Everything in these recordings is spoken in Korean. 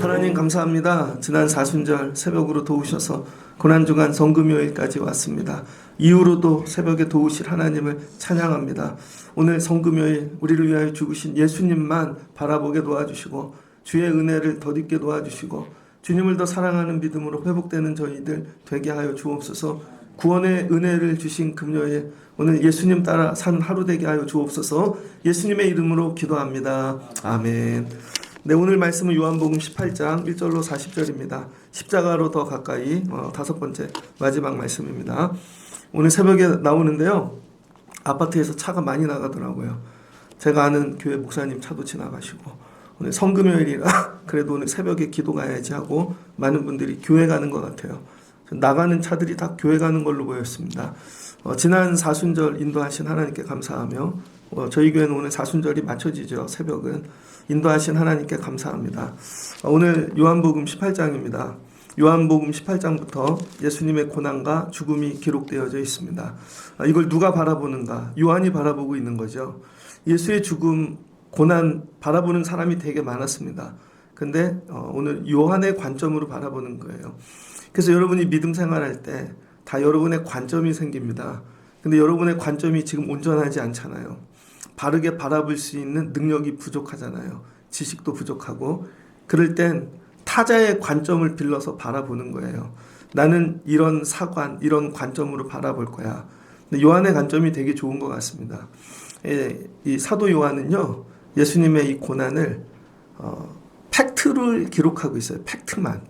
하나님 감사합니다. 지난 사순절 새벽으로 도우셔서 고난주간 성금요일까지 왔습니다. 이후로도 새벽에 도우실 하나님을 찬양합니다. 오늘 성금요일 우리를 위하여 죽으신 예수님만 바라보게 도와주시고 주의 은혜를 덧입게 도와주시고 주님을 더 사랑하는 믿음으로 회복되는 저희들 되게 하여 주옵소서. 구원의 은혜를 주신 금요일 오늘 예수님 따라 산 하루 되게 하여 주옵소서. 예수님의 이름으로 기도합니다. 아멘. 네, 오늘 말씀은 요한복음 18장 1절로 40절입니다. 십자가로 더 가까이 다섯 번째 마지막 말씀입니다. 오늘 새벽에 나오는데요. 아파트에서 차가 많이 나가더라고요. 제가 아는 교회 목사님 차도 지나가시고 오늘 성금요일이라 그래도 오늘 새벽에 기도 가야지 하고 많은 분들이 교회 가는 것 같아요. 나가는 차들이 다 교회 가는 걸로 보였습니다. 지난 사순절 인도하신 하나님께 감사하며 저희 교회는 오늘 사순절이 맞춰지죠. 새벽은 인도하신 하나님께 감사합니다. 오늘 요한복음 18장입니다. 요한복음 18장부터 예수님의 고난과 죽음이 기록되어져 있습니다. 이걸 누가 바라보는가? 요한이 바라보고 있는 거죠. 예수의 죽음, 고난 바라보는 사람이 되게 많았습니다. 근데 오늘 요한의 관점으로 바라보는 거예요. 그래서 여러분이 믿음 생활할 때 다 여러분의 관점이 생깁니다. 근데 여러분의 관점이 지금 온전하지 않잖아요. 바르게 바라볼 수 있는 능력이 부족하잖아요. 지식도 부족하고 그럴 땐 타자의 관점을 빌려서 바라보는 거예요. 나는 이런 사관, 이런 관점으로 바라볼 거야. 근데 요한의 관점이 되게 좋은 것 같습니다. 이 사도 요한은요. 예수님의 이 고난을 팩트를 기록하고 있어요. 팩트만.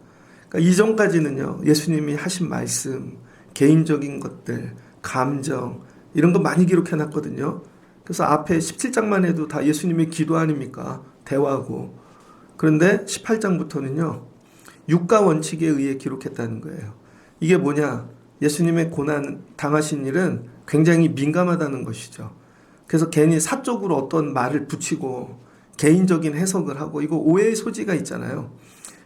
그러니까 이전까지는요. 예수님이 하신 말씀, 개인적인 것들, 감정 이런 거 많이 기록해놨거든요. 그래서 앞에 17장만 해도 다 예수님의 기도 아닙니까? 대화고. 그런데 18장부터는요. 육가 원칙에 의해 기록했다는 거예요. 이게 뭐냐? 예수님의 고난 당하신 일은 굉장히 민감하다는 것이죠. 그래서 괜히 사적으로 어떤 말을 붙이고 개인적인 해석을 하고 이거 오해의 소지가 있잖아요.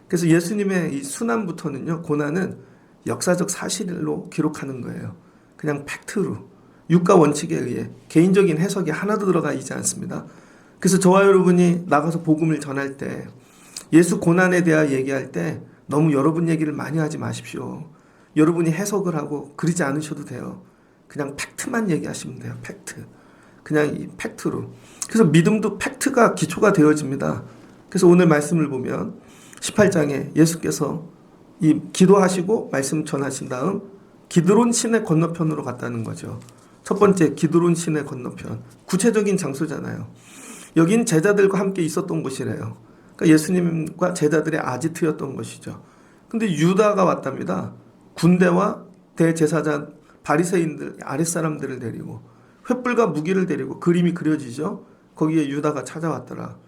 그래서 예수님의 이 순환부터는요. 고난은 역사적 사실로 기록하는 거예요. 그냥 팩트로. 육가 원칙에 의해 개인적인 해석이 하나도 들어가 있지 않습니다. 그래서 저와 여러분이 나가서 복음을 전할 때 예수 고난에 대하여 얘기할 때 너무 여러분 얘기를 많이 하지 마십시오. 여러분이 해석을 하고 그러지 않으셔도 돼요. 그냥 팩트만 얘기하시면 돼요. 팩트. 그냥 이 팩트로. 그래서 믿음도 팩트가 기초가 되어집니다. 그래서 오늘 말씀을 보면 18장에 예수께서 이 기도하시고 말씀 전하신 다음 기드론 시내 건너편으로 갔다는 거죠. 첫 번째 기드론 시내 건너편. 구체적인 장소잖아요. 여긴 제자들과 함께 있었던 곳이래요. 그러니까 예수님과 제자들의 아지트였던 것이죠. 근데 유다가 왔답니다. 군대와 대제사장 바리새인들 아랫사람들을 데리고 횃불과 무기를 데리고 그림이 그려지죠. 거기에 유다가 찾아왔더라.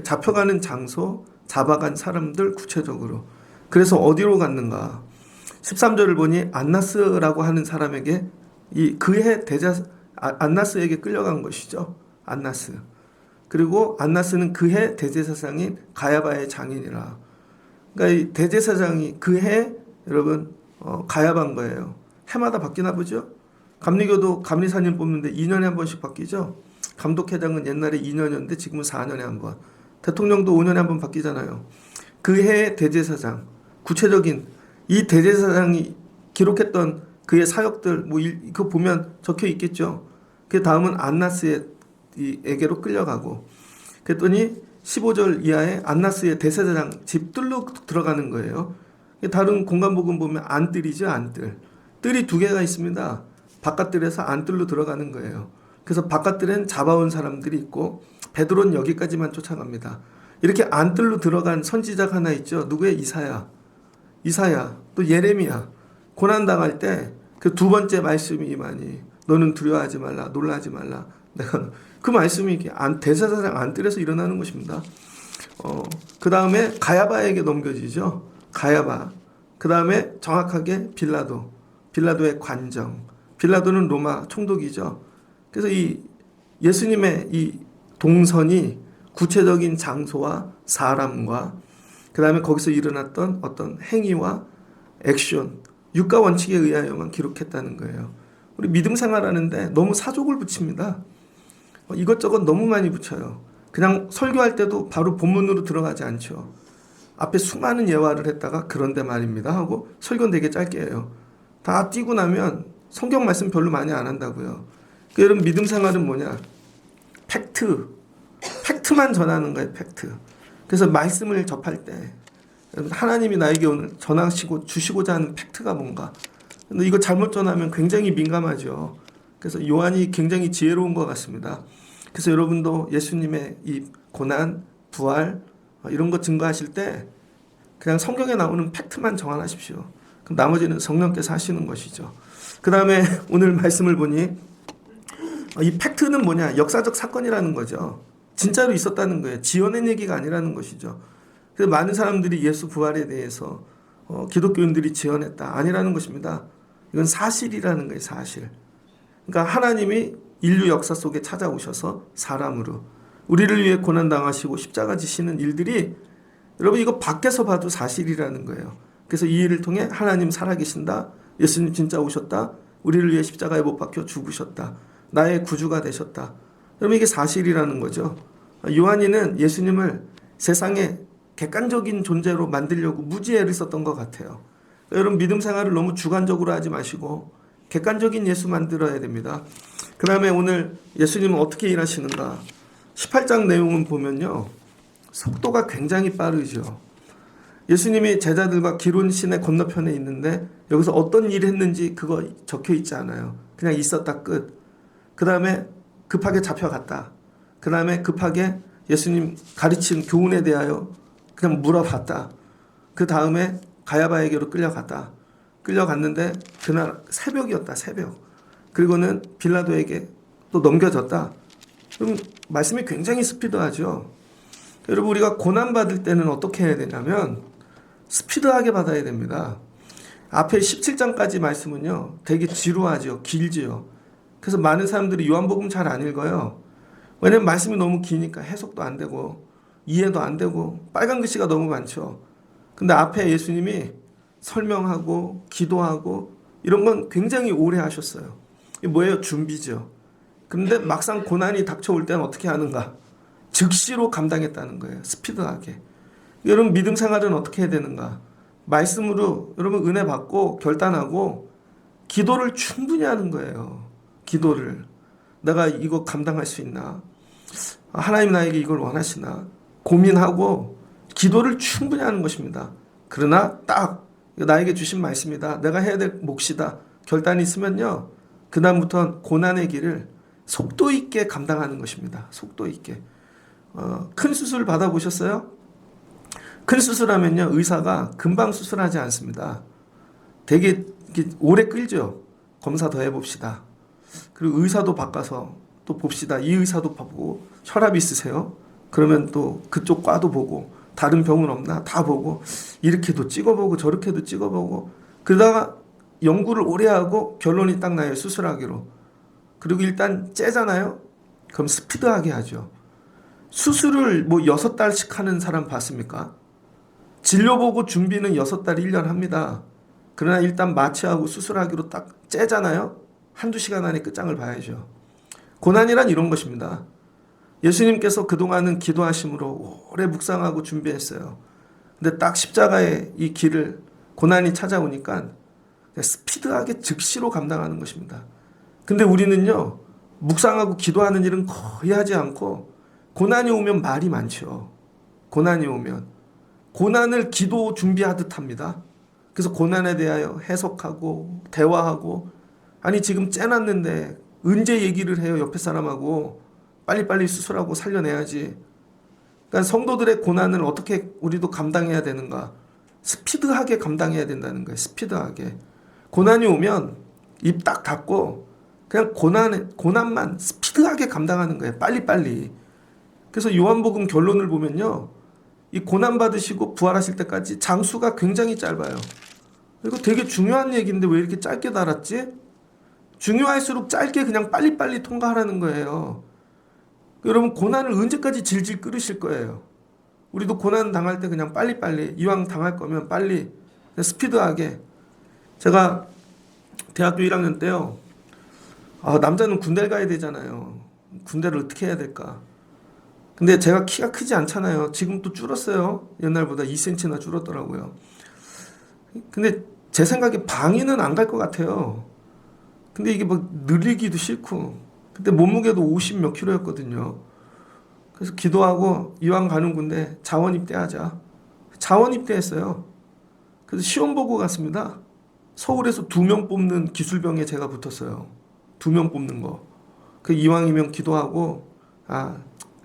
잡혀가는 장소, 잡아간 사람들 구체적으로. 그래서 어디로 갔는가? 13절을 보니 안나스라고 하는 사람에게 그해 안나스에게 끌려간 것이죠. 안나스. 그리고 안나스는 그해 대제사장인 가야바의 장인이라. 그러니까 이 대제사장이 그해 여러분 가야바인 거예요. 해마다 바뀌나 보죠. 감리교도 감리사님 뽑는데 2년에 한 번씩 바뀌죠. 감독회장은 옛날에 2년이었는데 지금은 4년에 한 번. 대통령도 5년에 한 번 바뀌잖아요. 그해 대제사장. 구체적인 이 대제사장이 기록했던 그의 사역들 그거 보면 적혀 있겠죠. 그 다음은 안나스에게로 끌려가고 그랬더니 15절 이하에 안나스의 대제사장 집들로 들어가는 거예요. 다른 공간복음 보면 안뜰이죠. 안뜰. 뜰이 두 개가 있습니다. 바깥뜰에서 안뜰로 들어가는 거예요. 그래서 바깥뜰엔 잡아온 사람들이 있고 베드로는 여기까지만 쫓아갑니다. 이렇게 안뜰로 들어간 선지자가 하나 있죠. 누구의? 이사야, 또 예레미야. 고난당할 때 그 두 번째 말씀이 이만희. 너는 두려워하지 말라, 놀라지 말라. 내가 그 말씀이 대제사장 안뜰에서 일어나는 것입니다. 그 다음에 가야바에게 넘겨지죠. 가야바. 그 다음에 정확하게 빌라도의 관정. 빌라도는 로마 총독이죠. 그래서 이 예수님의 이 동선이 구체적인 장소와 사람과 그 다음에 거기서 일어났던 어떤 행위와 액션, 육가 원칙에 의하여만 기록했다는 거예요. 우리 믿음 생활하는데 너무 사족을 붙입니다. 이것저것 너무 많이 붙여요. 그냥 설교할 때도 바로 본문으로 들어가지 않죠. 앞에 수많은 예화를 했다가 그런데 말입니다 하고 설교는 되게 짧게 해요. 다 띄고 나면 성경 말씀 별로 많이 안 한다고요. 여러분 믿음 생활은 뭐냐? 팩트만 전하는 거예요. 팩트. 그래서 말씀을 접할 때 하나님이 나에게 오늘 전하시고 주시고자 하는 팩트가 뭔가. 근데 이거 잘못 전하면 굉장히 민감하죠. 그래서 요한이 굉장히 지혜로운 것 같습니다. 그래서 여러분도 예수님의 이 고난, 부활 이런 거 증거하실 때 그냥 성경에 나오는 팩트만 정하십시오. 그럼 나머지는 성령께서 하시는 것이죠. 그 다음에 오늘 말씀을 보니 이 팩트는 뭐냐? 역사적 사건이라는 거죠. 진짜로 있었다는 거예요. 지어낸 얘기가 아니라는 것이죠. 그래서 많은 사람들이 예수 부활에 대해서 기독교인들이 지어냈다. 아니라는 것입니다. 이건 사실이라는 거예요. 사실. 그러니까 하나님이 인류 역사 속에 찾아오셔서 사람으로 우리를 위해 고난당하시고 십자가 지시는 일들이 여러분 이거 밖에서 봐도 사실이라는 거예요. 그래서 이 일을 통해 하나님 살아계신다. 예수님 진짜 오셨다. 우리를 위해 십자가에 못 박혀 죽으셨다. 나의 구주가 되셨다. 여러분 이게 사실이라는 거죠. 요한이는 예수님을 세상에 객관적인 존재로 만들려고 무지 애를 썼던 것 같아요. 여러분 믿음 생활을 너무 주관적으로 하지 마시고 객관적인 예수 만들어야 됩니다. 그 다음에 오늘 예수님은 어떻게 일하시는가? 18장 내용은 보면요. 속도가 굉장히 빠르죠. 예수님이 제자들과 기론 시내 건너편에 있는데 여기서 어떤 일을 했는지 그거 적혀 있지 않아요. 그냥 있었다 끝. 그 다음에 급하게 잡혀갔다. 그 다음에 급하게 예수님 가르친 교훈에 대하여 그냥 물어봤다. 그 다음에 가야바에게로 끌려갔다. 끌려갔는데 그날 새벽이었다. 새벽. 그리고는 빌라도에게 또 넘겨졌다. 그럼 말씀이 굉장히 스피드하죠. 여러분 우리가 고난받을 때는 어떻게 해야 되냐면 스피드하게 받아야 됩니다. 앞에 17장까지 말씀은요. 되게 지루하죠. 길지요. 그래서 많은 사람들이 요한복음 잘 안 읽어요. 왜냐면 말씀이 너무 기니까 해석도 안 되고 이해도 안 되고 빨간 글씨가 너무 많죠. 근데 앞에 예수님이 설명하고 기도하고 이런 건 굉장히 오래 하셨어요. 이게 뭐예요? 준비죠. 그런데 막상 고난이 닥쳐올 때는 어떻게 하는가? 즉시로 감당했다는 거예요. 스피드하게. 여러분 믿음 생활은 어떻게 해야 되는가? 말씀으로 여러분 은혜 받고 결단하고 기도를 충분히 하는 거예요. 기도를. 내가 이거 감당할 수 있나? 하나님 나에게 이걸 원하시나? 고민하고 기도를 충분히 하는 것입니다. 그러나 딱 나에게 주신 말씀이다. 내가 해야 될 몫이다. 결단이 있으면요. 그 다음부터는 고난의 길을 속도 있게 감당하는 것입니다. 속도 있게. 큰 수술 받아보셨어요? 큰 수술하면요. 의사가 금방 수술하지 않습니다. 되게 오래 끌죠. 검사 더 해봅시다. 그리고 의사도 바꿔서 또 봅시다. 이 의사도 보고 혈압 있으세요? 그러면 또 그쪽 과도 보고 다른 병은 없나? 다 보고 이렇게도 찍어보고 저렇게도 찍어보고 그러다가 연구를 오래 하고 결론이 딱 나요. 수술하기로. 그리고 일단 째잖아요. 그럼 스피드하게 하죠. 수술을 뭐 6달씩 하는 사람 봤습니까? 진료보고 준비는 6달 1년 합니다. 그러나 일단 마취하고 수술하기로 딱 째잖아요. 한두 시간 안에 끝장을 봐야죠. 고난이란 이런 것입니다. 예수님께서 그동안은 기도하심으로 오래 묵상하고 준비했어요. 근데 딱 십자가의 이 길을 고난이 찾아오니까 스피드하게 즉시로 감당하는 것입니다. 근데 우리는요. 묵상하고 기도하는 일은 거의 하지 않고 고난이 오면 말이 많죠. 고난이 오면. 고난을 기도 준비하듯 합니다. 그래서 고난에 대하여 해석하고 대화하고 아니 지금 째놨는데 언제 얘기를 해요. 옆에 사람하고. 빨리빨리 수술하고 살려내야지. 그러니까 성도들의 고난을 어떻게 우리도 감당해야 되는가. 스피드하게 감당해야 된다는 거예요. 스피드하게. 고난이 오면 입 딱 닫고 그냥 고난만 스피드하게 감당하는 거예요. 빨리빨리. 그래서 요한복음 결론을 보면요. 이 고난 받으시고 부활하실 때까지 장수가 굉장히 짧아요. 이거 되게 중요한 얘기인데 왜 이렇게 짧게 달았지? 중요할수록 짧게 그냥 빨리빨리 통과하라는 거예요. 여러분 고난을 언제까지 질질 끌으실 거예요. 우리도 고난 당할 때 그냥 빨리빨리 이왕 당할 거면 빨리 스피드하게. 제가 대학교 1학년 때요. 남자는 군대를 가야 되잖아요. 군대를 어떻게 해야 될까? 근데 제가 키가 크지 않잖아요. 지금 또 줄었어요. 옛날보다 2cm나 줄었더라고요. 근데 제 생각에 방위는 안 갈 것 같아요. 근데 이게 막 늘리기도 싫고. 그때 몸무게도 50 몇 킬로였거든요. 그래서 기도하고 이왕 가는 군대 자원 입대하자. 자원 입대했어요. 그래서 시험 보고 갔습니다. 서울에서 2명 뽑는 기술병에 제가 붙었어요. 2명 뽑는 거. 그 이왕이면 기도하고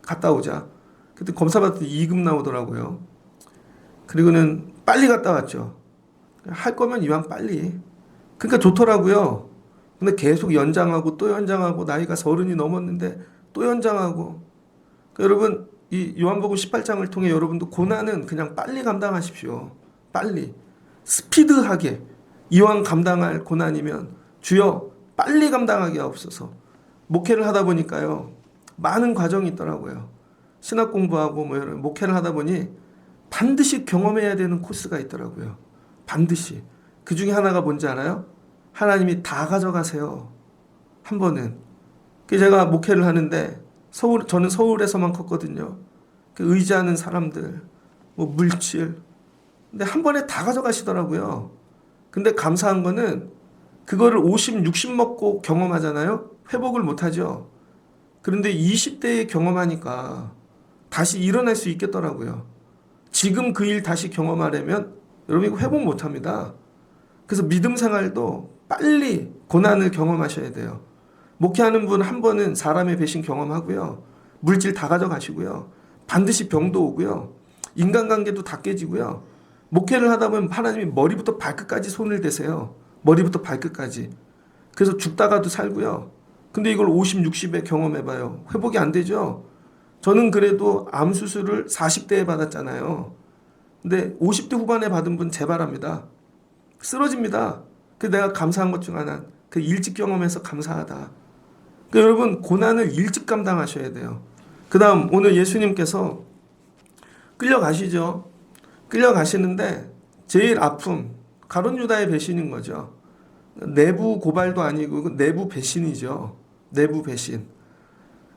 갔다 오자. 그때 검사 받더니 2급 나오더라고요. 그리고는 빨리 갔다 왔죠. 할 거면 이왕 빨리. 그러니까 좋더라고요. 근데 계속 연장하고 또 연장하고 나이가 30이 넘었는데 또 연장하고. 그러니까 여러분 이 요한복음 18장을 통해 여러분도 고난은 그냥 빨리 감당하십시오. 빨리. 스피드하게. 이왕 감당할 고난이면 주여 빨리 감당하게 하옵소서. 목회를 하다 보니까요. 많은 과정이 있더라고요. 신학 공부하고 이런 목회를 하다 보니 반드시 경험해야 되는 코스가 있더라고요. 반드시. 그 중에 하나가 뭔지 알아요? 하나님이 다 가져가세요. 한 번은. 제가 목회를 하는데 저는 서울에서만 컸거든요. 의지하는 사람들, 물질. 근데 한 번에 다 가져가시더라고요. 근데 감사한 거는 그거를 50, 60 먹고 경험하잖아요. 회복을 못하죠. 그런데 20대에 경험하니까 다시 일어날 수 있겠더라고요. 지금 그 일 다시 경험하려면 여러분 이거 회복 못합니다. 그래서 믿음 생활도 빨리 고난을 경험하셔야 돼요. 목회하는 분 한 번은 사람의 배신 경험하고요. 물질 다 가져가시고요. 반드시 병도 오고요. 인간관계도 다 깨지고요. 목회를 하다 보면 하나님이 머리부터 발끝까지 손을 대세요. 머리부터 발끝까지. 그래서 죽다가도 살고요. 근데 이걸 50, 60에 경험해봐요. 회복이 안 되죠. 저는 그래도 암 수술을 40대에 받았잖아요. 근데 50대 후반에 받은 분 재발합니다. 쓰러집니다. 그래서 내가 감사한 것 중 하나, 그 일찍 경험해서 감사하다. 그러니까 여러분 고난을 일찍 감당하셔야 돼요. 그 다음 오늘 예수님께서 끌려가시죠. 끌려가시는데 제일 아픔, 가룟 유다의 배신인 거죠. 내부 고발도 아니고 내부 배신이죠. 내부 배신.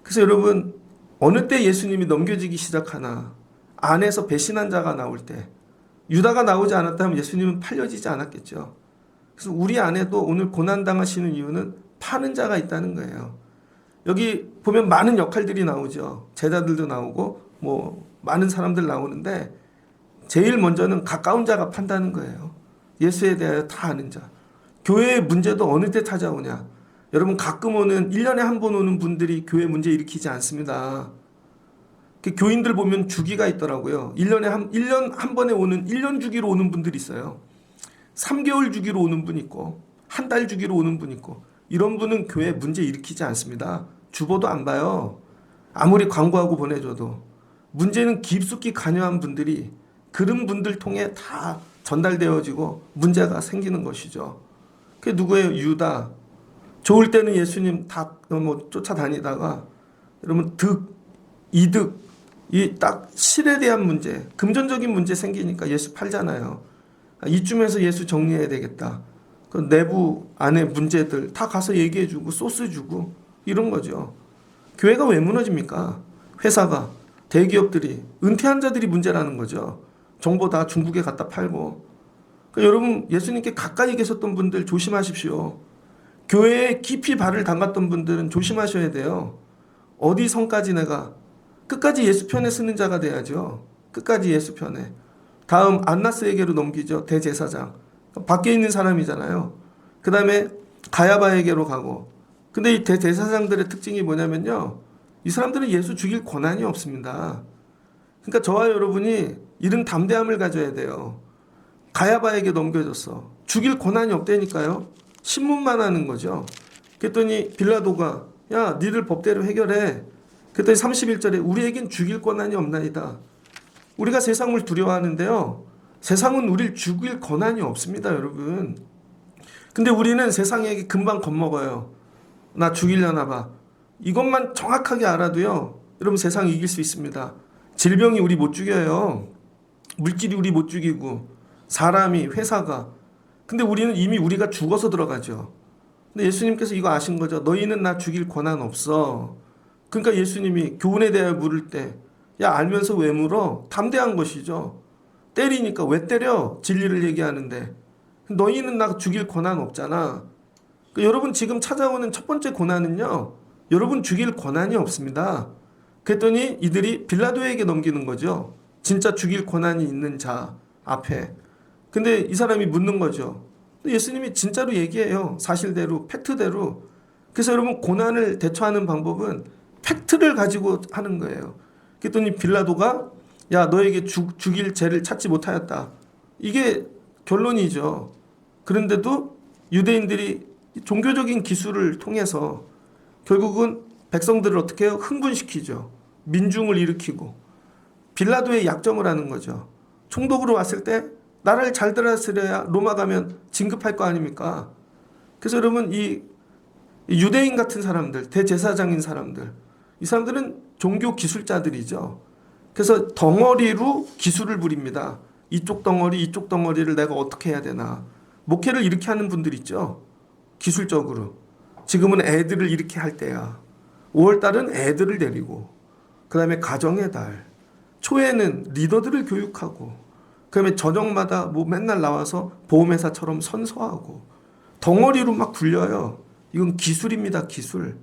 그래서 여러분 어느 때 예수님이 넘겨지기 시작하나, 안에서 배신한 자가 나올 때, 유다가 나오지 않았다면 예수님은 팔려지지 않았겠죠. 그래서 우리 안에도 오늘 고난당하시는 이유는 파는 자가 있다는 거예요. 여기 보면 많은 역할들이 나오죠. 제자들도 나오고 많은 사람들 나오는데 제일 먼저는 가까운 자가 판다는 거예요. 예수에 대하여 다 아는 자. 교회의 문제도 어느 때 찾아오냐. 여러분 가끔 오는 1년에 한 번 오는 분들이 교회 문제 일으키지 않습니다. 교인들 보면 주기가 있더라고요. 1년 한 번에 오는 1년 주기로 오는 분들이 있어요. 3개월 주기로 오는 분 있고 한 달 주기로 오는 분 있고, 이런 분은 교회 문제 일으키지 않습니다. 주보도 안 봐요. 아무리 광고하고 보내줘도. 문제는 깊숙이 관여한 분들이 그런 분들 통해 다 전달되어지고 문제가 생기는 것이죠. 그게 누구예요? 유다. 좋을 때는 예수님 다 쫓아다니다가 여러분 이득, 이 딱 실에 대한 문제, 금전적인 문제 생기니까 예수 팔잖아요. 이쯤에서 예수 정리해야 되겠다. 그 내부 안에 문제들 다 가서 얘기해주고 소스 주고 이런 거죠. 교회가 왜 무너집니까? 회사가, 대기업들이, 은퇴한 자들이 문제라는 거죠. 정보 다 중국에 갖다 팔고. 그러니까 여러분 예수님께 가까이 계셨던 분들 조심하십시오. 교회에 깊이 발을 담갔던 분들은 조심하셔야 돼요. 어디 선까지 내가 끝까지 예수 편에 쓰는 자가 돼야죠. 끝까지 예수 편에. 다음 안나스에게로 넘기죠. 대제사장. 밖에 있는 사람이잖아요. 그 다음에 가야바에게로 가고. 근데 이 대제사장들의 특징이 뭐냐면요. 이 사람들은 예수 죽일 권한이 없습니다. 그러니까 저와 여러분이 이런 담대함을 가져야 돼요. 가야바에게 넘겨줬어. 죽일 권한이 없다니까요. 신문만 하는 거죠. 그랬더니 빌라도가 야 니들 법대로 해결해. 그랬더니 31절에 우리에겐 죽일 권한이 없나이다. 우리가 세상을 두려워하는데요. 세상은 우리를 죽일 권한이 없습니다, 여러분. 근데 우리는 세상에게 금방 겁먹어요. 나 죽이려나 봐. 이것만 정확하게 알아도요. 여러분 세상 이길 수 있습니다. 질병이 우리 못 죽여요. 물질이 우리 못 죽이고 사람이, 회사가. 근데 우리는 이미 우리가 죽어서 들어가죠. 근데 예수님께서 이거 아신 거죠. 너희는 나 죽일 권한 없어. 그러니까 예수님이 교훈에 대하여 물을 때, 야, 알면서 왜 물어? 담대한 것이죠. 때리니까 왜 때려? 진리를 얘기하는데. 너희는 나 죽일 권한 없잖아. 그러니까 여러분 지금 찾아오는 첫 번째 고난은요, 여러분 죽일 권한이 없습니다. 그랬더니 이들이 빌라도에게 넘기는 거죠. 진짜 죽일 권한이 있는 자 앞에. 근데 이 사람이 묻는 거죠. 예수님이 진짜로 얘기해요. 사실대로, 팩트대로. 그래서 여러분 고난을 대처하는 방법은 팩트를 가지고 하는 거예요. 그랬더니 빌라도가 야, 너에게 죽일 죄를 찾지 못하였다. 이게 결론이죠. 그런데도 유대인들이 종교적인 기술을 통해서 결국은 백성들을 어떻게 해요? 흥분시키죠. 민중을 일으키고 빌라도의 약점을 하는 거죠. 총독으로 왔을 때 나라를 잘 다스려야 로마 가면 진급할 거 아닙니까? 그래서 여러분 이 유대인 같은 사람들, 대제사장인 사람들, 이 사람들은 종교 기술자들이죠. 그래서 덩어리로 기술을 부립니다. 이쪽 덩어리, 이쪽 덩어리를 내가 어떻게 해야 되나. 목회를 이렇게 하는 분들 있죠. 기술적으로. 지금은 애들을 이렇게 할 때야. 5월달은 애들을 데리고, 그 다음에 가정의 달, 초에는 리더들을 교육하고, 그 다음에 저녁마다 뭐 맨날 나와서 보험회사처럼 선서하고, 덩어리로 막 굴려요. 이건 기술입니다, 기술.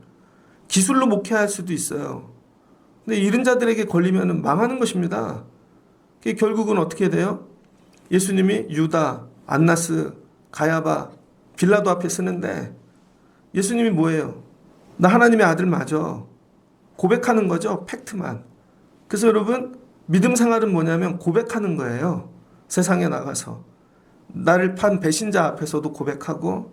기술로 목회할 수도 있어요. 근데 이런 자들에게 걸리면 망하는 것입니다. 결국은 어떻게 돼요? 예수님이 유다, 안나스, 가야바, 빌라도 앞에 쓰는데 예수님이 뭐예요? 나 하나님의 아들 맞아. 고백하는 거죠. 팩트만. 그래서 여러분 믿음 생활은 뭐냐면 고백하는 거예요. 세상에 나가서. 나를 판 배신자 앞에서도 고백하고,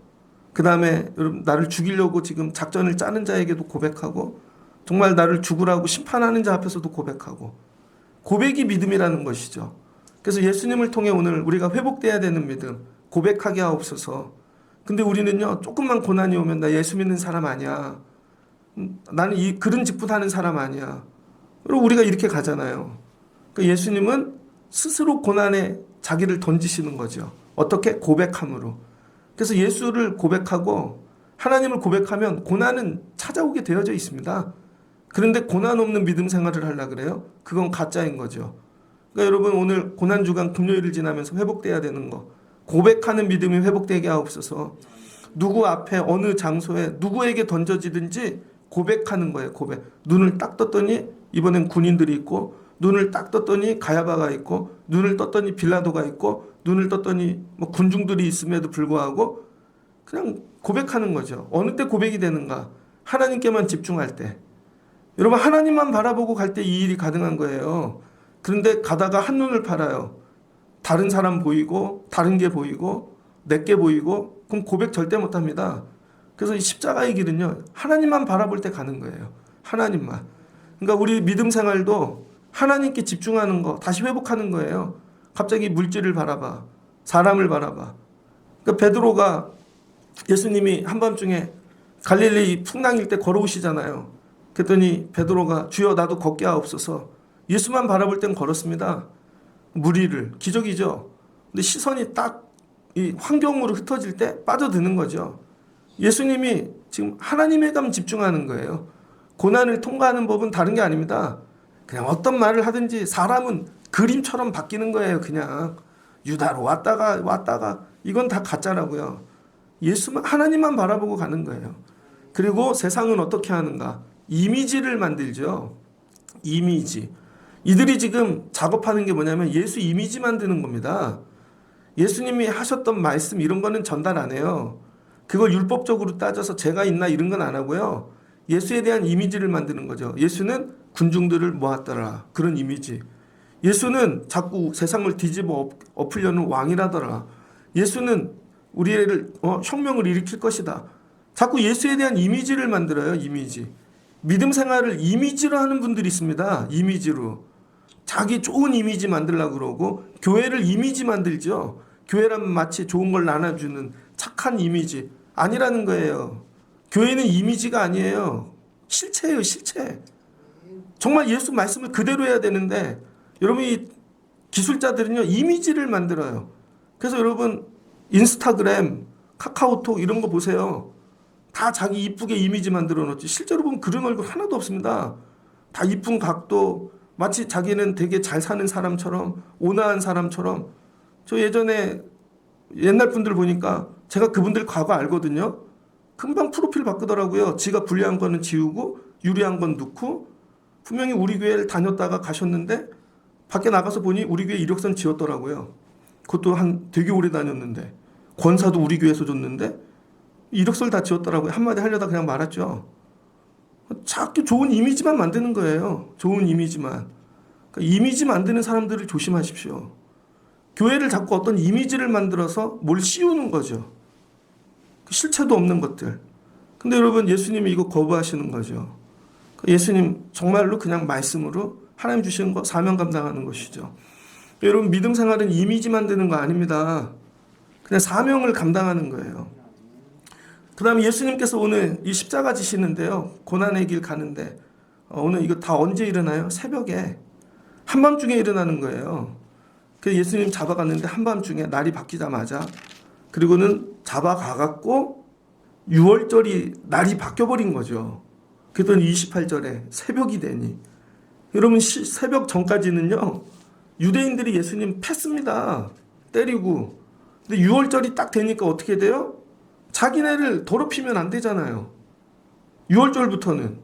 그 다음에 여러분 나를 죽이려고 지금 작전을 짜는 자에게도 고백하고, 정말 나를 죽으라고 심판하는 자 앞에서도 고백하고. 고백이 믿음이라는 것이죠. 그래서 예수님을 통해 오늘 우리가 회복돼야 되는 믿음, 고백하게 하옵소서. 근데 우리는요, 조금만 고난이 오면 나 예수 믿는 사람 아니야. 나는 그런 직분하는 사람 아니야. 그리고 우리가 이렇게 가잖아요. 그러니까 예수님은 스스로 고난에 자기를 던지시는 거죠. 어떻게? 고백함으로. 그래서 예수를 고백하고 하나님을 고백하면 고난은 찾아오게 되어져 있습니다. 그런데 고난 없는 믿음 생활을 하려고 그래요? 그건 가짜인 거죠. 그러니까 여러분 오늘 고난주간 금요일을 지나면서 회복돼야 되는 거, 고백하는 믿음이 회복되게 하옵소서. 누구 앞에 어느 장소에 누구에게 던져지든지 고백하는 거예요. 고백. 눈을 딱 떴더니 이번엔 군인들이 있고, 눈을 딱 떴더니 가야바가 있고, 눈을 떴더니 빌라도가 있고, 눈을 떴더니 뭐 군중들이 있음에도 불구하고 그냥 고백하는 거죠. 어느 때 고백이 되는가? 하나님께만 집중할 때. 여러분 하나님만 바라보고 갈 때 이 일이 가능한 거예요. 그런데 가다가 한눈을 팔아요. 다른 사람 보이고, 다른 게 보이고, 내게 보이고, 그럼 고백 절대 못합니다. 그래서 이 십자가의 길은요, 하나님만 바라볼 때 가는 거예요. 하나님만. 그러니까 우리 믿음 생활도 하나님께 집중하는 거, 다시 회복하는 거예요. 갑자기 물질을 바라봐, 사람을 바라봐. 그러니까 베드로가 예수님이 한밤중에 갈릴리 풍랑일 때 걸어오시잖아요. 그랬더니 베드로가 주여 나도 걷게 하옵소서. 예수만 바라볼 땐 걸었습니다. 무리를. 기적이죠. 근데 시선이 딱 이 환경으로 흩어질 때 빠져드는 거죠. 예수님이 지금 하나님에만 집중하는 거예요. 고난을 통과하는 법은 다른 게 아닙니다. 그냥 어떤 말을 하든지 사람은 그림처럼 바뀌는 거예요. 그냥 유다로 왔다가 이건 다 가짜라고요. 예수만, 하나님만 바라보고 가는 거예요. 그리고 세상은 어떻게 하는가? 이미지를 만들죠. 이미지. 이들이 지금 작업하는 게 뭐냐면 예수 이미지 만드는 겁니다. 예수님이 하셨던 말씀 이런 거는 전달 안 해요. 그걸 율법적으로 따져서 죄가 있나 이런 건 안 하고요. 예수에 대한 이미지를 만드는 거죠. 예수는 군중들을 모았더라. 그런 이미지. 예수는 자꾸 세상을 뒤집어 엎으려는 왕이라더라. 예수는 우리를 혁명을 일으킬 것이다. 자꾸 예수에 대한 이미지를 만들어요. 이미지. 믿음 생활을 이미지로 하는 분들이 있습니다. 이미지로. 자기 좋은 이미지 만들려고 그러고 교회를 이미지 만들죠. 교회라면 마치 좋은 걸 나눠주는 착한 이미지. 아니라는 거예요. 교회는 이미지가 아니에요. 실체예요. 실체. 정말 예수 말씀을 그대로 해야 되는데 여러분이 기술자들은요. 이미지를 만들어요. 그래서 여러분 인스타그램, 카카오톡 이런 거 보세요. 다 자기 이쁘게 이미지 만들어 놓지 실제로 보면 그런 얼굴 하나도 없습니다. 다 이쁜 각도, 마치 자기는 되게 잘 사는 사람처럼, 온화한 사람처럼. 저 예전에 옛날 분들 보니까 제가 그분들 과거 알거든요. 금방 프로필 바꾸더라고요. 지가 불리한 거는 지우고 유리한 건 넣고. 분명히 우리 교회를 다녔다가 가셨는데 밖에 나가서 보니 우리 교회 이력서는 지웠더라고요. 그것도 되게 오래 다녔는데, 권사도 우리 교회에서 줬는데 이력서를 다 지웠더라고요. 한마디 하려다 그냥 말았죠. 자꾸 좋은 이미지만 만드는 거예요. 좋은 이미지만. 그러니까 이미지 만드는 사람들을 조심하십시오. 교회를 자꾸 어떤 이미지를 만들어서 뭘 씌우는 거죠. 실체도 없는 것들. 근데 여러분, 예수님이 이거 거부하시는 거죠. 예수님 정말로 그냥 말씀으로 하나님 주시는 거 사명 감당하는 것이죠. 여러분, 믿음 생활은 이미지 만드는 거 아닙니다. 그냥 사명을 감당하는 거예요. 그 다음에 예수님께서 오늘 이 십자가 지시는데요. 고난의 길 가는데 오늘 이거 다 언제 일어나요? 새벽에 한밤중에 일어나는 거예요. 그래서 예수님 잡아갔는데 한밤중에 날이 바뀌자마자, 그리고는 잡아가갖고 6월절이 날이 바뀌어버린 거죠. 그랬더니 28절에 새벽이 되니, 여러분 새벽 전까지는요 유대인들이 예수님 팼습니다. 때리고. 근데 6월절이 딱 되니까 어떻게 돼요? 자기네를 더럽히면 안 되잖아요. 6월절부터는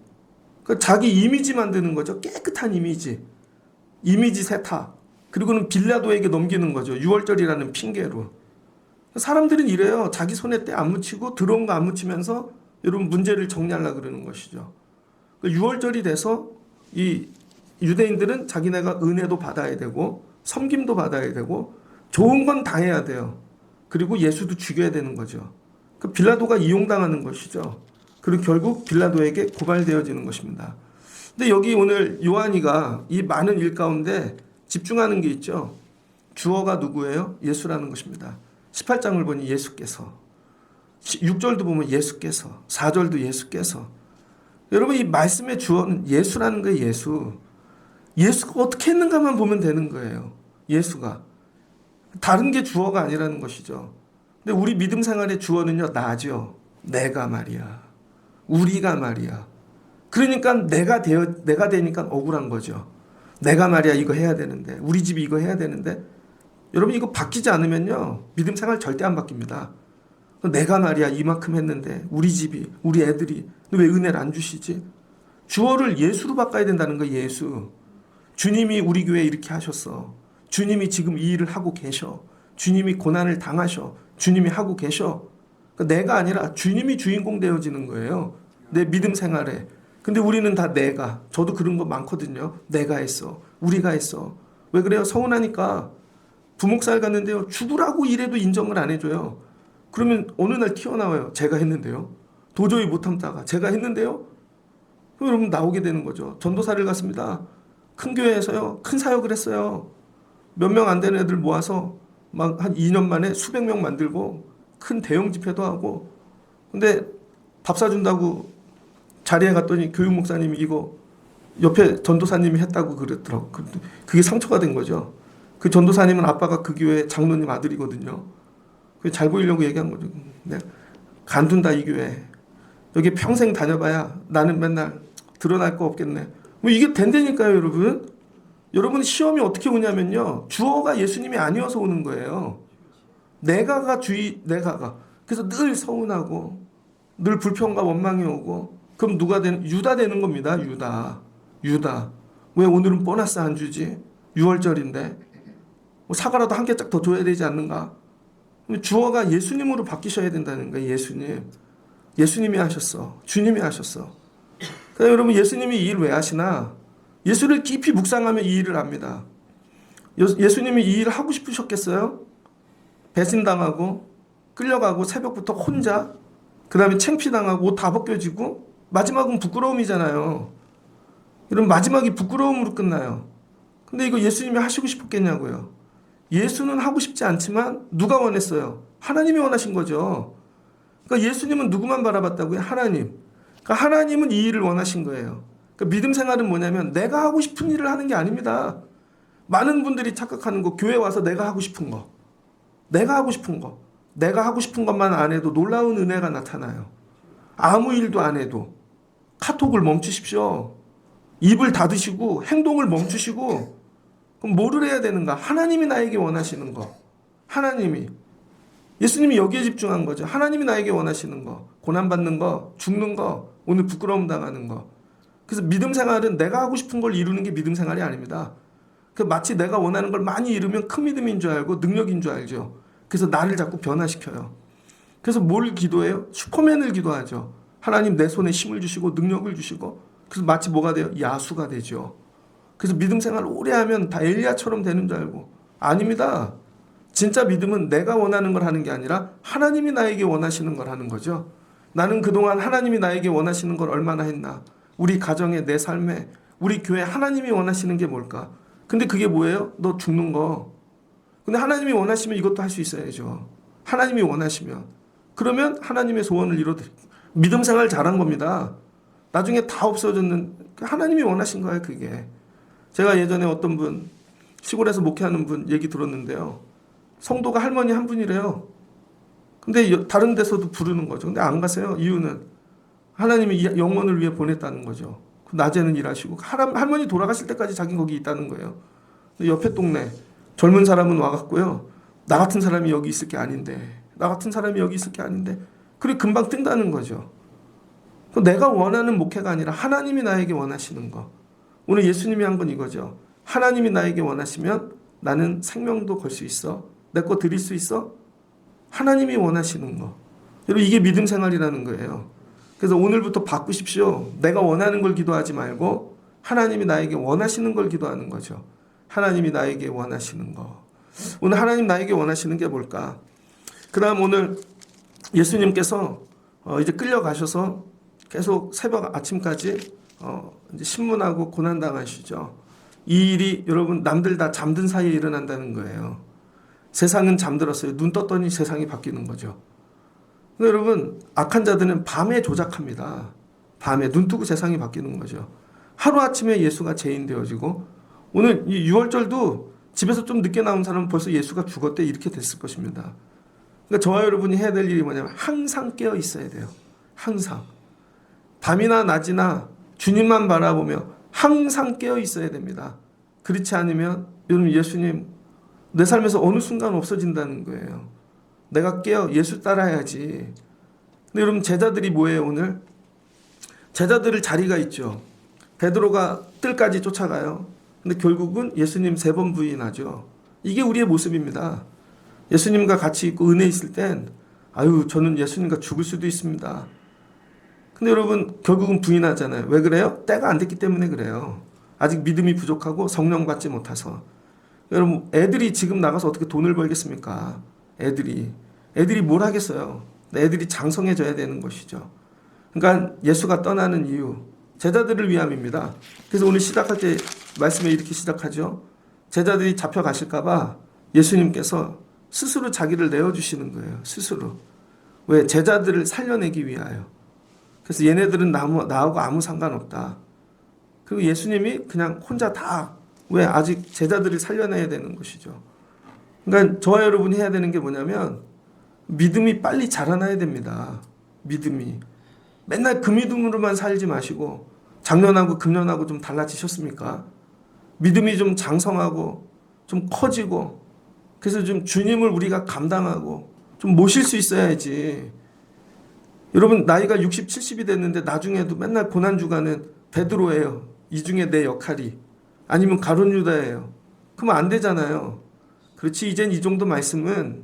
그러니까 자기 이미지 만드는 거죠. 깨끗한 이미지, 이미지 세탁. 그리고는 빌라도에게 넘기는 거죠. 6월절이라는 핑계로. 사람들은 이래요. 자기 손에 때 안 묻히고 들어온 거 안 묻히면서 여러분 문제를 정리하려고 그러는 것이죠. 6월절이 돼서 이 유대인들은 자기네가 은혜도 받아야 되고 섬김도 받아야 되고 좋은 건 당해야 돼요. 그리고 예수도 죽여야 되는 거죠. 그 빌라도가 이용당하는 것이죠. 그리고 결국 빌라도에게 고발되어지는 것입니다. 근데 여기 오늘 요한이가 이 많은 일 가운데 집중하는 게 있죠. 주어가 누구예요? 예수라는 것입니다. 18장을 보니 예수께서, 6절도 보면 예수께서, 4절도 예수께서. 여러분, 이 말씀의 주어는 예수라는 거예요. 예수가 어떻게 했는가만 보면 되는 거예요. 예수가. 다른 게 주어가 아니라는 것이죠. 근데 우리 믿음 생활의 주어는요, 나죠. 내가 말이야. 우리가 말이야. 그러니까 내가 되니까 억울한 거죠. 내가 말이야 이거 해야 되는데, 우리 집이 이거 해야 되는데. 여러분, 이거 바뀌지 않으면요 믿음 생활 절대 안 바뀝니다. 내가 말이야 이만큼 했는데 우리 집이, 우리 애들이 왜 은혜를 안 주시지? 주어를 예수로 바꿔야 된다는 거예요. 예수. 주님이 우리 교회에 이렇게 하셨어. 주님이 지금 이 일을 하고 계셔. 주님이 고난을 당하셔. 주님이 하고 계셔. 그러니까 내가 아니라 주님이 주인공 되어지는 거예요. 내 믿음 생활에. 근데 우리는 다 내가, 저도 그런 거 많거든요. 내가 했어. 우리가 했어. 왜 그래요? 서운하니까. 부목살 갔는데요. 죽으라고 이래도 인정을 안 해줘요. 그러면 어느 날 튀어나와요. 제가 했는데요. 도저히 못 참다가 제가 했는데요. 그럼 여러분 나오게 되는 거죠. 전도사를 갔습니다. 큰 교회에서요. 큰 사역을 했어요. 몇 명 안 되는 애들 모아서 막 한 2년 만에 수백 명 만들고 큰 대형 집회도 하고. 근데 밥 사준다고 자리에 갔더니 교육 목사님이 이거 옆에 전도사님이 했다고 그랬더라고. 그게 상처가 된 거죠. 그 전도사님은 아빠가 그 교회 장로님 아들이거든요. 그게 잘 보이려고 얘기한 거죠. 내가 간둔다 이 교회. 여기 평생 다녀봐야 나는 맨날 드러날 거 없겠네. 뭐 이게 된다니까요, 여러분. 여러분 시험이 어떻게 오냐면요. 주어가 예수님이 아니어서 오는 거예요. 내가가. 그래서 늘 서운하고 늘 불평과 원망이 오고. 그럼 누가 유다 되는 겁니다. 유다. 왜 오늘은 보너스 안 주지? 6월절인데. 뭐 사과라도 한 개짝 더 줘야 되지 않는가? 주어가 예수님으로 바뀌셔야 된다는 거예요. 예수님이 하셨어. 주님이 하셨어. 그러니까 여러분, 예수님이 이 일 왜 하시나? 예수를 깊이 묵상하면 이 일을 압니다. 예수님이 이 일을 하고 싶으셨겠어요? 배신당하고 끌려가고 새벽부터 혼자, 그 다음에 창피당하고 옷 다 벗겨지고 마지막은 부끄러움이잖아요. 여러분, 마지막이 부끄러움으로 끝나요. 근데 이거 예수님이 하시고 싶었겠냐고요. 예수는 하고 싶지 않지만 누가 원했어요? 하나님이 원하신 거죠. 그러니까 예수님은 누구만 바라봤다고요? 하나님. 그러니까 하나님은 이 일을 원하신 거예요. 그러니까 믿음 생활은 뭐냐면 내가 하고 싶은 일을 하는 게 아닙니다. 많은 분들이 착각하는 거, 교회 와서 내가 하고 싶은 거. 내가 하고 싶은 것만 안 해도 놀라운 은혜가 나타나요. 아무 일도 안 해도 카톡을 멈추십시오. 입을 닫으시고 행동을 멈추시고, 그럼 뭐를 해야 되는가? 하나님이 나에게 원하시는 거. 하나님이. 예수님이 여기에 집중한 거죠. 하나님이 나에게 원하시는 거. 고난받는 거, 죽는 거, 오늘 부끄러움 당하는 거. 그래서 믿음 생활은 내가 하고 싶은 걸 이루는 게 믿음 생활이 아닙니다. 그 마치 내가 원하는 걸 많이 이루면 큰 믿음인 줄 알고 능력인 줄 알죠. 그래서 나를 자꾸 변화시켜요. 그래서 뭘 기도해요? 슈퍼맨을 기도하죠. 하나님 내 손에 힘을 주시고 능력을 주시고, 그래서 마치 뭐가 돼요? 야수가 되죠. 그래서 믿음 생활 오래 하면 다 엘리야처럼 되는 줄 알고. 아닙니다. 진짜 믿음은 내가 원하는 걸 하는 게 아니라 하나님이 나에게 원하시는 걸 하는 거죠. 나는 그동안 하나님이 나에게 원하시는 걸 얼마나 했나? 우리 가정에, 내 삶에, 우리 교회 하나님이 원하시는 게 뭘까? 근데 그게 뭐예요? 너 죽는 거. 근데 하나님이 원하시면 이것도 할 수 있어야죠. 하나님이 원하시면. 그러면 하나님의 소원을 이뤄드릴게요. 믿음 생활 잘한 겁니다. 나중에 다 없어졌는, 하나님이 원하신 거예요, 그게. 제가 예전에 어떤 분, 시골에서 목회하는 분 얘기 들었는데요. 성도가 할머니 한 분이래요. 근데 다른 데서도 부르는 거죠. 근데 안 가세요. 이유는 하나님이 영혼을 위해 보냈다는 거죠. 낮에는 일하시고 할머니 돌아가실 때까지 자기 거기 있다는 거예요. 근데 옆에 동네 젊은 사람은 와갖고요. 나 같은 사람이 여기 있을 게 아닌데, 나 같은 사람이 여기 있을 게 아닌데, 그리고 금방 뜬다는 거죠. 내가 원하는 목회가 아니라 하나님이 나에게 원하시는 거. 오늘 예수님이 한 건 이거죠. 하나님이 나에게 원하시면 나는 생명도 걸 수 있어. 내 거 드릴 수 있어. 하나님이 원하시는 거. 여러분, 이게 믿음 생활이라는 거예요. 그래서 오늘부터 바꾸십시오. 내가 원하는 걸 기도하지 말고 하나님이 나에게 원하시는 걸 기도하는 거죠. 하나님이 나에게 원하시는 거. 오늘 하나님 나에게 원하시는 게 뭘까? 그 다음 오늘 예수님께서 이제 끌려가셔서 계속 새벽 아침까지 이제 신문하고 고난당하시죠. 이 일이 여러분 남들 다 잠든 사이에 일어난다는 거예요. 세상은 잠들었어요. 눈 떴더니 세상이 바뀌는 거죠. 근데 여러분 악한 자들은 밤에 조작합니다. 밤에 눈 뜨고 세상이 바뀌는 거죠. 하루아침에 예수가 죄인 되어지고, 오늘 이 6월절도 집에서 좀 늦게 나온 사람은 벌써 예수가 죽었대 이렇게 됐을 것입니다. 그러니까 저와 여러분이 해야 될 일이 뭐냐면 항상 깨어 있어야 돼요. 항상. 밤이나 낮이나 주님만 바라보며 항상 깨어 있어야 됩니다. 그렇지 않으면 여러분 예수님 내 삶에서 어느 순간 없어진다는 거예요. 내가 깨어 예수 따라야지. 근데 여러분 제자들이 뭐예요 오늘? 제자들을 자리가 있죠. 베드로가 뜰까지 쫓아가요. 근데 결국은 예수님 3번 부인하죠. 이게 우리의 모습입니다. 예수님과 같이 있고 은혜 있을 땐 아유 저는 예수님과 죽을 수도 있습니다. 근데 여러분 결국은 부인하잖아요. 왜 그래요? 때가 안 됐기 때문에 그래요. 아직 믿음이 부족하고 성령 받지 못해서. 여러분 애들이 지금 나가서 어떻게 돈을 벌겠습니까? 애들이 뭘 하겠어요? 애들이 장성해져야 되는 것이죠. 그러니까 예수가 떠나는 이유 제자들을 위함입니다. 그래서 오늘 시작할 때 말씀에 이렇게 시작하죠. 제자들이 잡혀가실까 봐 예수님께서 스스로 자기를 내어주시는 거예요. 스스로. 왜? 제자들을 살려내기 위하여. 그래서 얘네들은 나하고 아무 상관없다. 그리고 예수님이 그냥 혼자 다, 왜? 아직 제자들을 살려내야 되는 것이죠. 그러니까 저와 여러분이 해야 되는 게 뭐냐면 믿음이 빨리 자라나야 됩니다. 믿음이. 맨날 그 믿음으로만 살지 마시고 작년하고 금년하고 좀 달라지셨습니까? 믿음이 좀 장성하고 좀 커지고, 그래서 좀 주님을 우리가 감당하고 좀 모실 수 있어야지. 여러분 나이가 60, 70이 됐는데 나중에도 맨날 고난주간은 베드로예요. 이 중에 내 역할이. 아니면 가룟 유다예요. 그러면 안 되잖아요. 그렇지, 이젠 이 정도 말씀은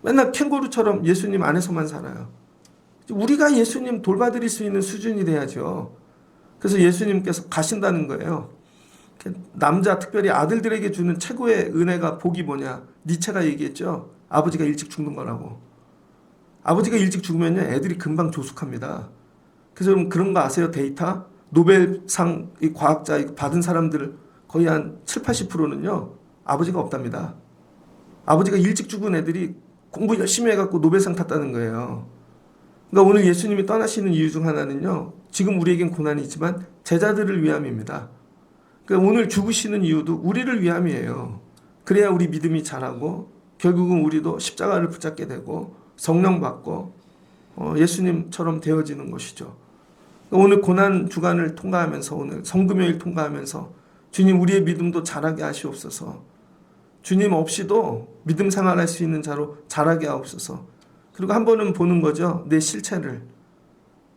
맨날 캥거루처럼 예수님 안에서만 살아요. 우리가 예수님 돌봐드릴 수 있는 수준이 돼야죠. 그래서 예수님께서 가신다는 거예요. 남자, 특별히 아들들에게 주는 최고의 은혜가, 복이 뭐냐? 니체가 얘기했죠. 아버지가 일찍 죽는 거라고. 아버지가 일찍 죽으면요 애들이 금방 조숙합니다. 그래서 여러분 그런 거 아세요? 데이터? 노벨상 과학자 받은 사람들 거의 한 7, 80%는요 아버지가 없답니다. 아버지가 일찍 죽은 애들이 공부 열심히 해갖고 노벨상 탔다는 거예요. 그러니까 오늘 예수님이 떠나시는 이유 중 하나는요, 지금 우리에겐 고난이 있지만 제자들을 위함입니다. 그러니까 오늘 죽으시는 이유도 우리를 위함이에요. 그래야 우리 믿음이 자라고 결국은 우리도 십자가를 붙잡게 되고 성령 받고 예수님처럼 되어지는 것이죠. 오늘 고난 주간을 통과하면서, 오늘 성금요일 통과하면서 주님 우리의 믿음도 자라게 하시옵소서. 주님 없이도 믿음 생활할 수 있는 자로 자라게 하옵소서. 그리고 한 번은 보는 거죠. 내 실체를.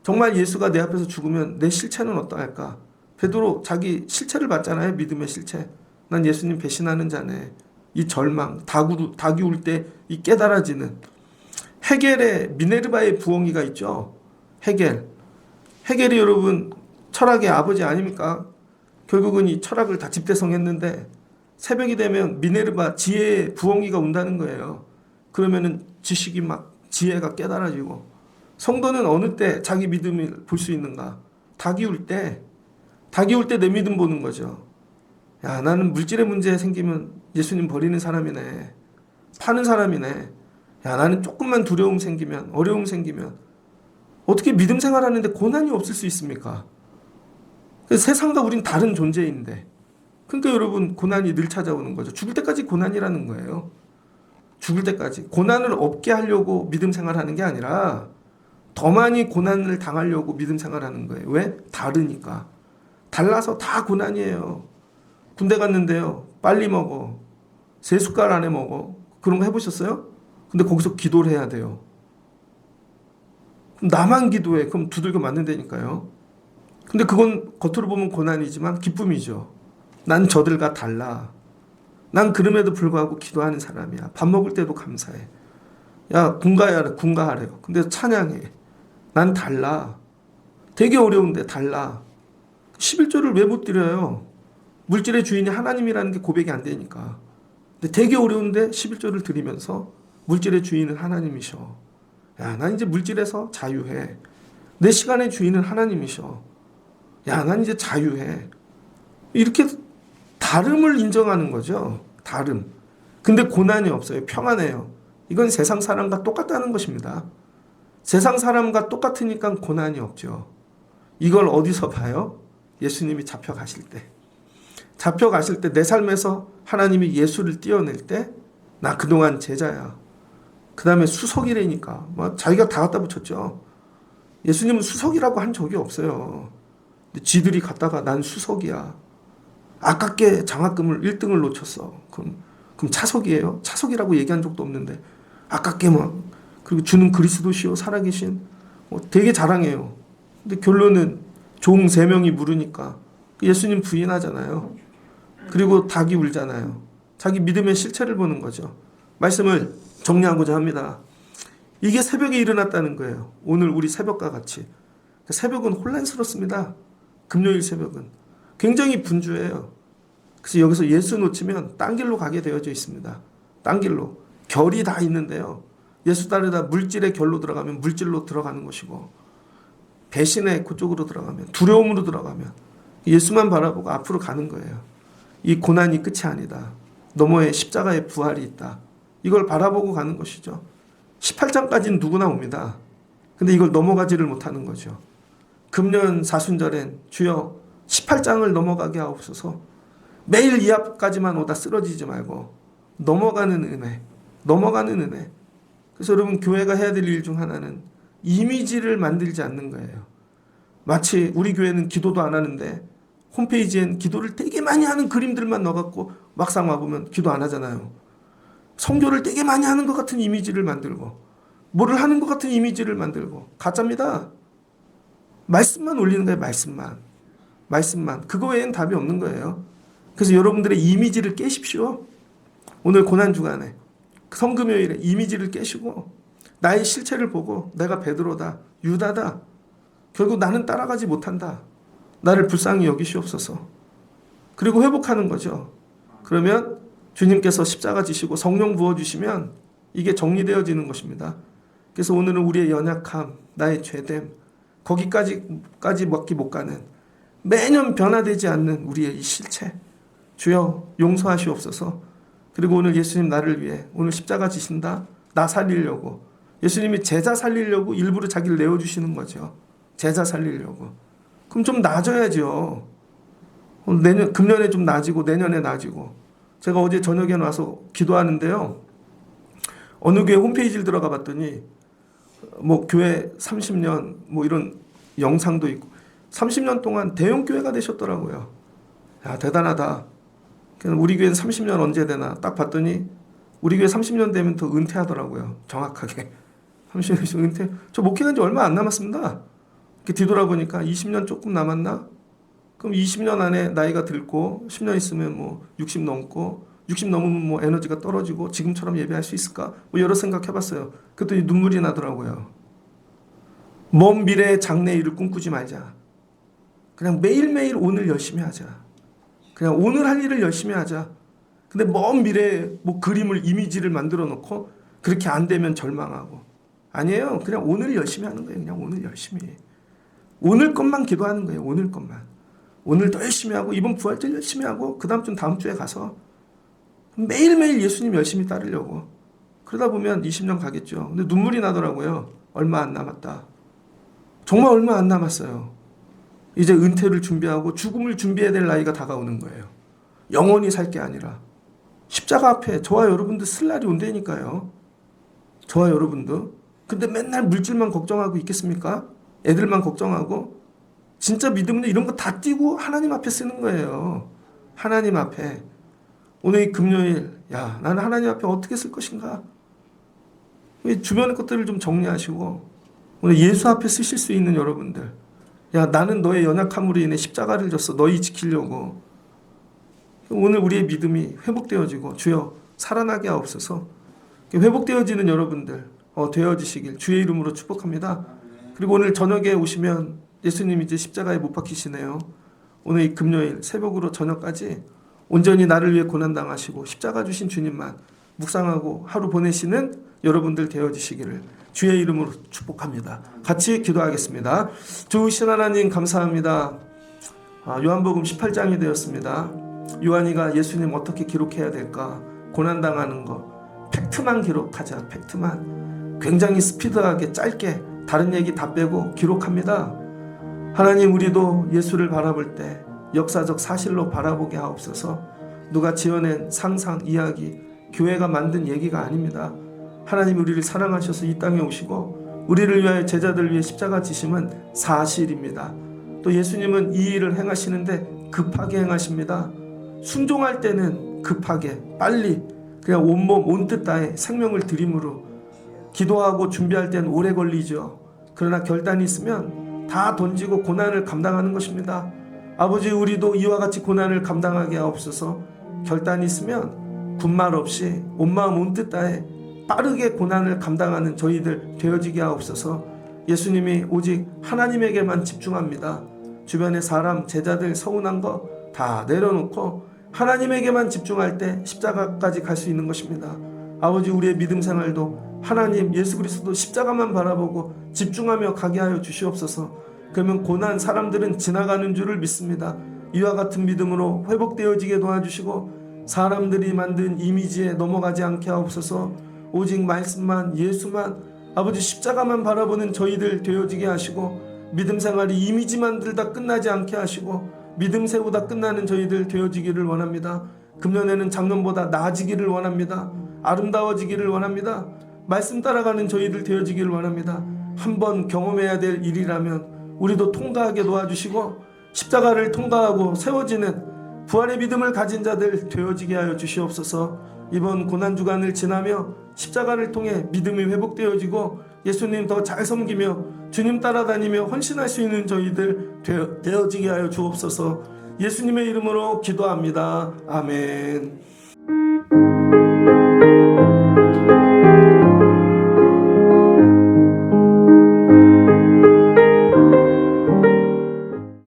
정말 예수가 내 앞에서 죽으면 내 실체는 어떠할까? 베드로 자기 실체를 봤잖아요. 믿음의 실체. 난 예수님 배신하는 자네. 이 절망, 닭이 울 때 이 깨달아지는 헤겔의 미네르바의 부엉이가 있죠. 헤겔이 여러분 철학의 아버지 아닙니까? 결국은 이 철학을 다 집대성했는데 새벽이 되면 미네르바 지혜의 부엉이가 운다는 거예요. 그러면은 지식이 막 지혜가 깨달아지고 성도는 어느 때 자기 믿음을 볼 수 있는가? 닭이 울 때 내 믿음 보는 거죠. 야, 나는 물질의 문제 생기면 예수님 버리는 사람이네. 파는 사람이네. 야, 나는 조금만 두려움 생기면, 어려움 생기면 어떻게 믿음 생활하는데 고난이 없을 수 있습니까? 세상과 우린 다른 존재인데. 그러니까 여러분 고난이 늘 찾아오는 거죠. 죽을 때까지 고난이라는 거예요. 죽을 때까지. 고난을 없게 하려고 믿음 생활하는 게 아니라 더 많이 고난을 당하려고 믿음 생활하는 거예요. 왜? 다르니까. 달라서 다 고난이에요. 군대 갔는데요. 빨리 먹어. 3숟갈 안에 먹어. 그런 거 해보셨어요? 근데 거기서 기도를 해야 돼요. 그럼 나만 기도해. 그럼 두들겨 맞는다니까요. 근데 그건 겉으로 보면 고난이지만 기쁨이죠. 난 저들과 달라. 난 그럼에도 불구하고 기도하는 사람이야. 밥 먹을 때도 감사해. 야, 군가하래요. 근데 찬양해. 난 달라. 되게 어려운데 달라. 11조를 왜 못 드려요? 물질의 주인이 하나님이라는 게 고백이 안 되니까. 근데 되게 어려운데 11조를 드리면서 물질의 주인은 하나님이셔. 야, 난 이제 물질에서 자유해. 내 시간의 주인은 하나님이셔. 야, 난 이제 자유해. 이렇게 다름을 인정하는 거죠. 다름. 근데 고난이 없어요. 평안해요. 이건 세상 사람과 똑같다는 것입니다. 세상 사람과 똑같으니까 고난이 없죠. 이걸 어디서 봐요? 예수님이 잡혀가실 때. 잡혀가실 때 내 삶에서 하나님이 예수를 띄어낼 때 나 그동안 제자야. 그 다음에 수석이라니까. 뭐 자기가 다 갖다 붙였죠. 예수님은 수석이라고 한 적이 없어요. 근데 지들이 갔다가 난 수석이야. 아깝게 장학금을 1등을 놓쳤어. 그럼 차석이에요? 차석이라고 얘기한 적도 없는데 아깝게 막 그리고 주는 그리스도시요 살아계신 되게 자랑해요. 근데 결론은 종 3명이 물으니까 예수님 부인하잖아요. 그리고 닭이 울잖아요. 자기 믿음의 실체를 보는 거죠. 말씀을 정리하고자 합니다. 이게 새벽에 일어났다는 거예요. 오늘 우리 새벽과 같이. 새벽은 혼란스럽습니다. 금요일 새벽은. 굉장히 분주해요. 그래서 여기서 예수 놓치면 딴 길로 가게 되어져 있습니다. 딴 길로. 결이 다 있는데요. 예수 따르다 물질의 결로 들어가면 물질로 들어가는 것이고 배신의 그쪽으로 들어가면 두려움으로 들어가면 예수만 바라보고 앞으로 가는 거예요. 이 고난이 끝이 아니다. 너머에 십자가의 부활이 있다. 이걸 바라보고 가는 것이죠. 18장까지는 누구나 옵니다. 근데 이걸 넘어가지를 못하는 거죠. 금년 사순절엔 주여 18장을 넘어가게 하옵소서. 매일 이 앞까지만 오다 쓰러지지 말고 넘어가는 은혜. 그래서 여러분 교회가 해야 될 일 중 하나는 이미지를 만들지 않는 거예요. 마치 우리 교회는 기도도 안 하는데 홈페이지엔 기도를 되게 많이 하는 그림들만 넣어갖고 막상 와보면 기도 안 하잖아요. 성교를 되게 많이 하는 것 같은 이미지를 만들고 뭐를 하는 것 같은 이미지를 만들고 가짜입니다. 말씀만 올리는 거예요. 말씀만. 그거 외엔 답이 없는 거예요. 그래서 여러분들의 이미지를 깨십시오. 오늘 고난주간에 성금요일에 이미지를 깨시고 나의 실체를 보고 내가 베드로다, 유다다. 결국 나는 따라가지 못한다. 나를 불쌍히 여기시옵소서. 그리고 회복하는 거죠. 그러면 주님께서 십자가 지시고 성령 부어주시면 이게 정리되어지는 것입니다. 그래서 오늘은 우리의 연약함, 나의 죄됨, 거기까지 못 가는 매년 변화되지 않는 우리의 이 실체. 주여 용서하시옵소서. 그리고 오늘 예수님 나를 위해 오늘 십자가 지신다. 나 살리려고. 예수님이 제자 살리려고 일부러 자기를 내어주시는 거죠. 제자 살리려고. 그럼 좀 나아져야죠. 금년에 좀 나아지고 내년에 나아지고. 제가 어제 저녁에 와서 기도하는데요. 어느 교회 홈페이지를 들어가 봤더니 뭐 교회 30년 뭐 이런 영상도 있고 30년 동안 대형 교회가 되셨더라고요. 야, 대단하다. 우리 교회는 30년 언제 되나 딱 봤더니 우리 교회 30년 되면 더 은퇴하더라고요. 정확하게 30년 은퇴. 저 목회한 지 얼마 안 남았습니다. 이렇게 뒤돌아보니까 20년 조금 남았나? 그럼 20년 안에 나이가 들고 10년 있으면 뭐 60 넘고 60 넘으면 뭐 에너지가 떨어지고 지금처럼 예배할 수 있을까? 뭐 여러 생각해봤어요. 그랬더니 눈물이 나더라고요. 먼 미래의 장래일을 꿈꾸지 말자. 그냥 매일매일 오늘 열심히 하자. 그냥 오늘 할 일을 열심히 하자. 근데 먼 미래에 뭐 그림을 이미지를 만들어 놓고 그렇게 안 되면 절망하고. 아니에요. 그냥 오늘 열심히 하는 거예요. 그냥 오늘 열심히. 오늘 것만 기도하는 거예요. 오늘 것만. 오늘 더 열심히 하고 이번 부활절 열심히 하고 그 다음 주는 다음 주에 가서 매일매일 예수님 열심히 따르려고. 그러다 보면 20년 가겠죠. 근데 눈물이 나더라고요. 얼마 안 남았다. 정말 얼마 안 남았어요. 이제 은퇴를 준비하고 죽음을 준비해야 될 나이가 다가오는 거예요. 영원히 살 게 아니라 십자가 앞에 저와 여러분들 쓸 날이 온다니까요. 저와 여러분도. 근데 맨날 물질만 걱정하고 있겠습니까? 애들만 걱정하고. 진짜 믿음은 이런 거 다 띄고 하나님 앞에 쓰는 거예요. 하나님 앞에. 오늘 이 금요일, 야, 나는 하나님 앞에 어떻게 쓸 것인가? 주변의 것들을 좀 정리하시고 오늘 예수 앞에 쓰실 수 있는 여러분들, 야, 나는 너의 연약함으로 인해 십자가를 졌어. 너희 지키려고. 오늘 우리의 믿음이 회복되어지고 주여 살아나게 하옵소서. 회복되어지는 여러분들 되어지시길 주의 이름으로 축복합니다. 그리고 오늘 저녁에 오시면 예수님 이제 십자가에 못 박히시네요. 오늘 이 금요일 새벽으로 저녁까지 온전히 나를 위해 고난당하시고 십자가 주신 주님만 묵상하고 하루 보내시는 여러분들 되어지시기를 주의 이름으로 축복합니다. 같이 기도하겠습니다. 좋으신 하나님 감사합니다. 요한복음 18장이 되었습니다. 요한이가 예수님 어떻게 기록해야 될까? 고난당하는 거 팩트만 기록하자. 팩트만 굉장히 스피드하게 짧게 다른 얘기 다 빼고 기록합니다. 하나님, 우리도 예수를 바라볼 때 역사적 사실로 바라보게 하옵소서. 누가 지어낸 상상, 이야기, 교회가 만든 얘기가 아닙니다. 하나님, 우리를 사랑하셔서 이 땅에 오시고 우리를 위하여 제자들을 위해 십자가 지심은 사실입니다. 또 예수님은 이 일을 행하시는데 급하게 행하십니다. 순종할 때는 급하게 빨리 그냥 온몸 온뜻 다해 생명을 드림으로, 기도하고 준비할 때는 오래 걸리죠. 그러나 결단이 있으면 다 던지고 고난을 감당하는 것입니다. 아버지, 우리도 이와 같이 고난을 감당하게 하옵소서. 결단이 있으면 군말 없이 온 마음 온 뜻 다해 빠르게 고난을 감당하는 저희들 되어지게 하옵소서. 예수님이 오직 하나님에게만 집중합니다. 주변의 사람, 제자들 서운한 거 다 내려놓고 하나님에게만 집중할 때 십자가까지 갈 수 있는 것입니다. 아버지, 우리의 믿음 생활도 하나님 예수 그리스도 십자가만 바라보고 집중하며 가게 하여 주시옵소서. 그러면 고난 사람들은 지나가는 줄을 믿습니다. 이와 같은 믿음으로 회복되어지게 도와주시고 사람들이 만든 이미지에 넘어가지 않게 하옵소서. 오직 말씀만, 예수만, 아버지 십자가만 바라보는 저희들 되어지게 하시고 믿음 생활이 이미지 만들다 끝나지 않게 하시고 믿음 세우다 끝나는 저희들 되어지기를 원합니다. 금년에는 작년보다 나아지기를 원합니다. 아름다워지기를 원합니다. 말씀 따라가는 저희들 되어지기를 원합니다. 한번 경험해야 될 일이라면 우리도 통과하게 도와주시고 십자가를 통과하고 세워지는 부활의 믿음을 가진 자들 되어지게 하여 주시옵소서. 이번 고난주간을 지나며 십자가를 통해 믿음이 회복되어지고 예수님 더 잘 섬기며 주님 따라다니며 헌신할 수 있는 저희들 되어지게 하여 주옵소서. 예수님의 이름으로 기도합니다. 아멘.